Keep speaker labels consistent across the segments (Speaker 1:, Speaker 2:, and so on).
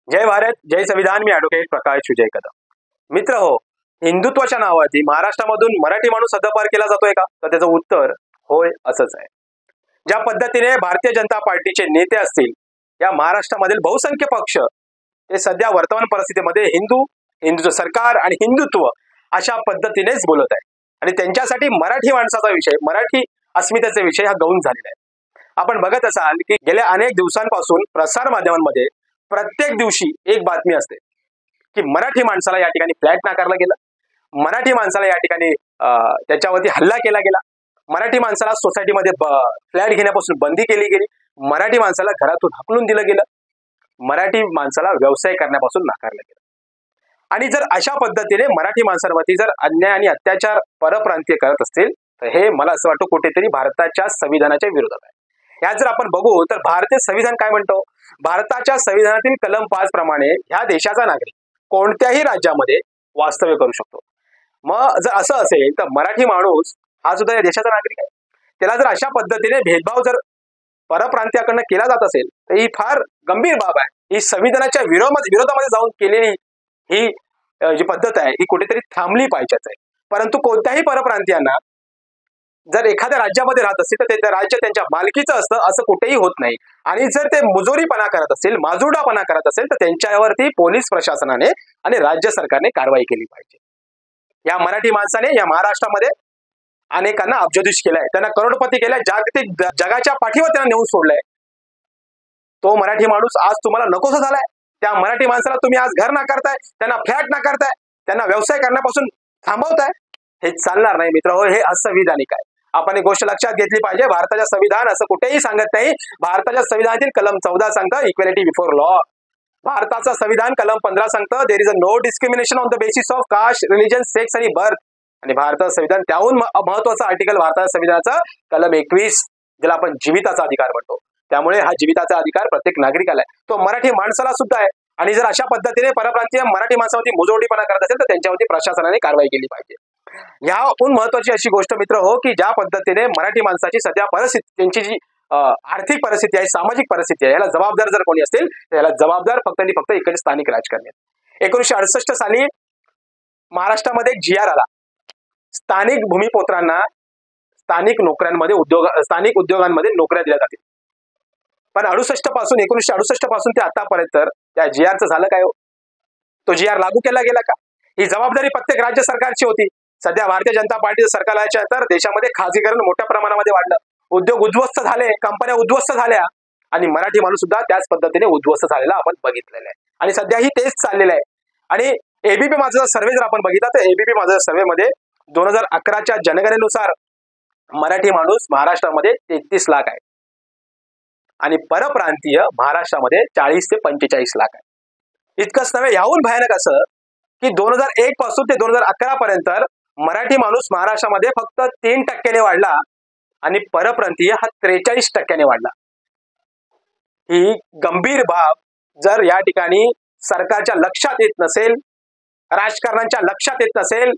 Speaker 1: जय भारत, जय संविधान. मी ॲडव्होकेट प्रकाश विजय कदम. मित्र हो, हिंदुत्वाच्या नावावरती महाराष्ट्रामधून मराठी माणूस हद्दपार केला जातोय का? तर त्याचं उत्तर होय असंच आहे. ज्या पद्धतीने भारतीय जनता पार्टीचे नेते असतील, या महाराष्ट्रामधील बहुसंख्य पक्ष ते सध्या वर्तमान परिस्थितीमध्ये हिंदूचं सरकार आणि हिंदुत्व अशा पद्धतीनेच बोलत आहे. आणि त्यांच्यासाठी मराठी माणसाचा विषय, मराठी अस्मितेचा विषय हा गौण झालेला आहे. आपण बघत असाल की गेल्या अनेक दिवसांपासून प्रसार माध्यमांमध्ये प्रत्येक दिवशी एक बातमी असते की मराठी माणसाला या ठिकाणी फ्लॅट नाकारला गेला, मराठी माणसाला या ठिकाणी त्याच्यावरती हल्ला केला गेला, मराठी माणसाला सोसायटीमध्ये फ्लॅट घेण्यापासून बंदी केली गेली, मराठी माणसाला घरातून हाकलून दिलं गेलं, मराठी माणसाला व्यवसाय करण्यापासून नाकारलं गेलं. आणि जर अशा पद्धतीने मराठी माणसांवरती जर अन्याय आणि अत्याचार परप्रांतीय करत असतील तर हे मला असं वाटतं कुठेतरी भारताच्या संविधानाच्या विरोधात आहे. यात जर आपण बघू तर भारतीय संविधान काय म्हणतो? भारताच्या संविधानातील कलम 5 प्रमाणे ह्या देशाचा नागरिक कोणत्याही राज्यामध्ये वास्तव्य करू शकतो. मग जर असं असेल तर मराठी माणूस हा सुद्धा या देशाचा नागरिक आहे. त्याला जर अशा पद्धतीने भेदभाव जर परप्रांतीयाकडनं केला जात असेल तर ही फार गंभीर बाब आहे. ही संविधानाच्या विरोधामध्ये जाऊन केलेली ही जी पद्धत आहे ही कुठेतरी थांबली पाहिजेच आहे. परंतु कोणत्याही परप्रांतीयांना जर एखाद्या राज्यामध्ये राहत असतील तर ते राज्य त्यांच्या मालकीचं असतं असं कुठेही होत नाही. आणि जर ते मुजोरीपणा करत असतील, माजुरडापणा करत असेल तर त्यांच्यावरती पोलीस प्रशासनाने आणि राज्य सरकारने कारवाई केली पाहिजे. या मराठी माणसाने या महाराष्ट्रामध्ये अनेकांना अब्जाधीश केलाय, त्यांना करोडपती केलाय, जागतिक जगाच्या पाठीवर त्यांना नेऊन सोडलंय. तो मराठी माणूस आज तुम्हाला नकोसा झालाय. त्या मराठी माणसाला तुम्ही आज घर नाकारताय, त्यांना फ्लॅट नाकारताय, त्यांना व्यवसाय करण्यापासून थांबवताय. हे चालणार नाही मित्र. हे असंविधानिक आहे. आपण एक गोष्ट लक्षात घेतली पाहिजे. भारताच्या संविधान असं कुठेही सांगत नाही. भारताच्या संविधानातील कलम 14 सांगतं इक्वॅलिटी बिफोर लॉ. भारताचं संविधान कलम 15 सांगतं there is a no discrimination on the basis of caste, religion, sex आणि बर्थ. आणि भारताचं संविधान त्याहून महत्वाचं आर्टिकल भारताच्या संविधानाचा कलम 21 ज्याला आपण जीविताचा अधिकार म्हणतो. त्यामुळे हा जीविताचा अधिकार प्रत्येक नागरिकाला आहे. तो मराठी माणसाला सुद्धा आहे. आणि जर अशा पद्धतीने परप्रांतीय मराठी माणसावरती मुजोरडीपणा करत असेल तर त्यांच्यावरती प्रशासनाने कारवाई केली पाहिजे. याहून महत्वाची अशी गोष्ट मित्र हो की ज्या पद्धतीने मराठी माणसाची सध्या परिस्थिती, त्यांची जी आर्थिक परिस्थिती आहे, सामाजिक परिस्थिती आहे, याला जबाबदार जर कोणी असेल तर याला जबाबदार फक्त आणि फक्त इकडे स्थानिक राजकारणी. 1968 साली महाराष्ट्रामध्ये एक GR आला. स्थानिक भूमिपुत्रांना स्थानिक नोकऱ्यांमध्ये स्थानिक उद्योगांमध्ये नोकऱ्या दिल्या जातील. पण 1968 पासून ते आतापर्यंत त्या GRचं झालं काय हो? तो GR लागू केला गेला का? ही जबाबदारी प्रत्येक राज्य सरकारची होती. सध्या भारतीय जनता पार्टीचं सरकार आल्याच्या नंतर देशामध्ये खाजगीकरण मोठ्या प्रमाणामध्ये वाढलं, उद्योग उद्ध्वस्त झाले, कंपन्या उद्ध्वस्त झाल्या आणि मराठी माणूस सुद्धा त्याच पद्धतीने उद्ध्वस्त झालेला आपण बघितलेलं आहे. आणि सध्याही तेच चाललेलं आहे. आणि एबीपी माझा सर्व्हे जर आपण बघितला तर एबीपी माझा सर्व्हेमध्ये 2011च्या जनगणनेनुसार मराठी माणूस महाराष्ट्रामध्ये 33 लाख आहे आणि परप्रांतीय महाराष्ट्रामध्ये 40 ते 45 लाख आहे. इतकंच नव्हे, याहून भयानक असं की 2001 पासून ते 2011 पर्यंत मराठी माणूस महाराष्ट्रामध्ये फक्त 3% वाढला आणि परप्रांतीय हा 43% वाढला. ही गंभीर बाब जर या ठिकाणी सरकारच्या लक्षात येत नसेल, राजकारणाच्या लक्षात येत नसेल,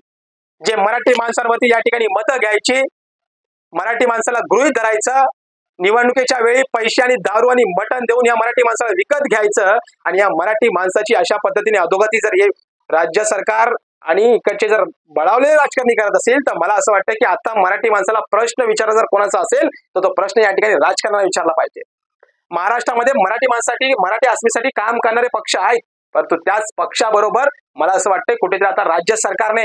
Speaker 1: जे मराठी माणसांवरती या ठिकाणी मतं घ्यायची, मराठी माणसाला गृहीत धरायचं, निवडणुकीच्या वेळी पैसे आणि दारू आणि मटण देऊन या मराठी माणसाला विकत घ्यायचं आणि या मराठी माणसाची अशा पद्धतीने अधोगती जर हे राज्य सरकार आणि इकडचे जर बळावलेले राजकारणी करत असेल तर मला असं वाटतं की आता मराठी माणसाला प्रश्न विचारा जर कोणाचा असेल तर तो प्रश्न या ठिकाणी राजकारणाला विचारला पाहिजे. महाराष्ट्रामध्ये मराठी माणसासाठी, मराठी अस्मितेसाठी काम करणारे पक्ष आहेत, परंतु त्याच पक्षाबरोबर मला असं वाटतं कुठेतरी आता राज्य सरकारने,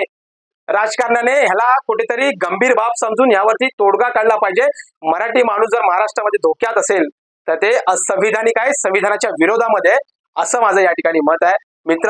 Speaker 1: राजकारणाने ह्याला कुठेतरी गंभीर बाब समजून यावरती तोडगा काढला पाहिजे. मराठी माणूस जर महाराष्ट्रामध्ये धोक्यात असेल तर ते असंविधानिक आहे, संविधानाच्या विरोधामध्ये, असं माझं या ठिकाणी मत आहे. मित्र